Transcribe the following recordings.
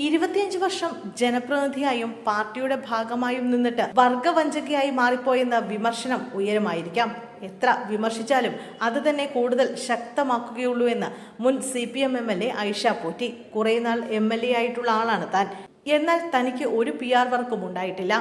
25 വർഷം ജനപ്രതിനിധിയായും പാർട്ടിയുടെ ഭാഗമായും നിന്നിട്ട് വർഗവഞ്ചകയായി മാറിപ്പോയെന്ന വിമർശനം ഉയരുമായിരിക്കാം. എത്ര വിമർശിച്ചാലും അത് തന്നെ കൂടുതൽ ശക്തമാക്കുകയുള്ളൂ എന്ന് മുൻ CPM MLA ഐഷ പോറ്റി. കുറേ നാൾ MLA ആയിട്ടുള്ള ആളാണ് താൻ. എന്നാൽ തനിക്ക് ഒരു PR വർക്കും ഉണ്ടായിട്ടില്ല.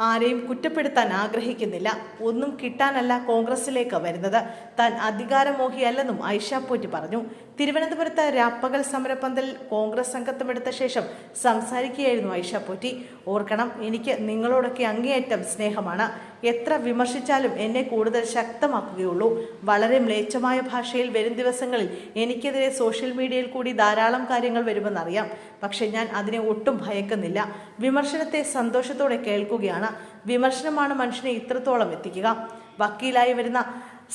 ആരെയും കുറ്റപ്പെടുത്താൻ ആഗ്രഹിക്കുന്നില്ല. ഒന്നും കിട്ടാനല്ല കോൺഗ്രസിലേക്ക് വരുന്നത്. താൻ അധികാരമോഹിയല്ലെന്നും ഐഷ പോറ്റി പറഞ്ഞു. തിരുവനന്തപുരത്ത് രാപ്പകൽ സമരപന്തലിൽ കോൺഗ്രസ് സംഘത്തമെടുത്ത ശേഷം സംസാരിക്കുകയായിരുന്നു ഐഷ പോറ്റി. ഓർക്കണം, എനിക്ക് നിങ്ങളോടൊക്കെ അങ്ങേയറ്റം സ്നേഹമാണ്. എത്ര വിമർശിച്ചാലും എന്നെ കൂടുതൽ ശക്തമാക്കുകയുള്ളൂ. വളരെ മ്ലേച്ഛമായ ഭാഷയിൽ വരും ദിവസങ്ങളിൽ എനിക്കെതിരെ സോഷ്യൽ മീഡിയയിൽ കൂടി ധാരാളം കാര്യങ്ങൾ വരുമെന്നറിയാം. പക്ഷെ ഞാൻ അതിനെ ഒട്ടും ഭയക്കുന്നില്ല. വിമർശനത്തെ സന്തോഷത്തോടെ കേൾക്കുകയാണ്. വിമർശനമാണ് മനുഷ്യനെ ഇത്രത്തോളം എത്തിക്കുക. വക്കീലായി വരുന്ന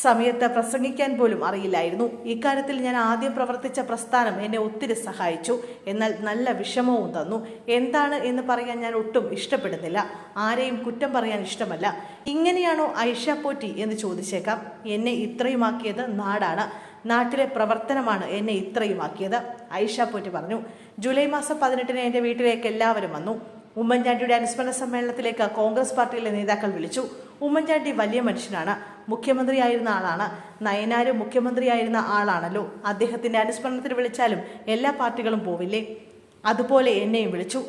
സമയത്ത് പ്രസംഗിക്കാൻ പോലും അറിയില്ലായിരുന്നു. ഇക്കാര്യത്തിൽ ഞാൻ ആദ്യം പ്രവർത്തിച്ച പ്രസ്ഥാനം എന്നെ ഒത്തിരി സഹായിച്ചു. എന്നാൽ നല്ല വിഷമവും തന്നു. എന്താണ് എന്ന് പറയാൻ ഞാൻ ഒട്ടും ഇഷ്ടപ്പെടുന്നില്ല. ആരെയും കുറ്റം പറയാൻ ഇഷ്ടമല്ല. ഇങ്ങനെയാണോ ഐഷ പോറ്റി എന്ന് ചോദിച്ചേക്കാം. എന്നെ ഇത്രയുമാക്കിയത് നാടാണ്. നാട്ടിലെ പ്രവർത്തനമാണ് എന്നെ ഇത്രയുമാക്കിയത്, ഐഷ പോറ്റി പറഞ്ഞു. ജൂലൈ മാസം 18-ന് എൻ്റെ വീട്ടിലേക്ക് എല്ലാവരും വന്നു. ഉമ്മൻചാണ്ടിയുടെ അനുസ്മരണ സമ്മേളനത്തിലേക്ക് കോൺഗ്രസ് പാർട്ടിയിലെ നേതാക്കൾ വിളിച്ചു. ഉമ്മൻചാണ്ടി വലിയ മനുഷ്യനാണ്. മുഖ്യമന്ത്രിയായിരുന്ന ആളാണ്. നയനാര് മുഖ്യമന്ത്രിയായിരുന്ന ആളാണല്ലോ. അദ്ദേഹത്തിൻ്റെ അനുസ്മരണത്തിന് വിളിച്ചാലും എല്ലാ പാർട്ടികളും പോവില്ലേ? അതുപോലെ എന്നെയും വിളിച്ചു.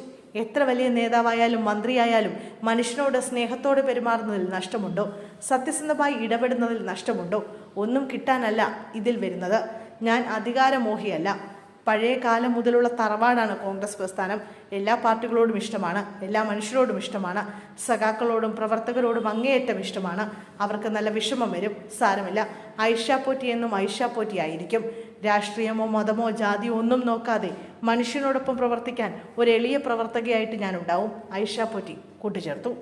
എത്ര വലിയ നേതാവായാലും മന്ത്രിയായാലും മനുഷ്യനോട് സ്നേഹത്തോടെ പെരുമാറുന്നതിൽ നഷ്ടമുണ്ടോ? സത്യസന്ധമായി ഇടപെടുന്നതിൽ നഷ്ടമുണ്ടോ? ഒന്നും കിട്ടാനല്ല ഇതിൽ വരുന്നത്. ഞാൻ അധികാരമോഹിയല്ല. പഴയ കാലം മുതലുള്ള തറവാടാണ് കോൺഗ്രസ് പ്രസ്ഥാനം. എല്ലാ പാർട്ടികളോടും ഇഷ്ടമാണ്. എല്ലാ മനുഷ്യരോടും ഇഷ്ടമാണ്. സഖാക്കളോടും പ്രവർത്തകരോടും അങ്ങേയറ്റം ഇഷ്ടമാണ്. അവർക്ക് നല്ല വിഷമം വരും. സാരമില്ല. ഐഷ പോറ്റി എന്നും ഐഷ പോറ്റി ആയിരിക്കും. രാഷ്ട്രീയമോ മതമോ ജാതിയോ ഒന്നും നോക്കാതെ മനുഷ്യനോടൊപ്പം പ്രവർത്തിക്കാൻ ഒരു എളിയ പ്രവർത്തകയായിട്ട് ഞാനുണ്ടാവും, ഐഷ പോറ്റി കൂട്ടിച്ചേർത്തു.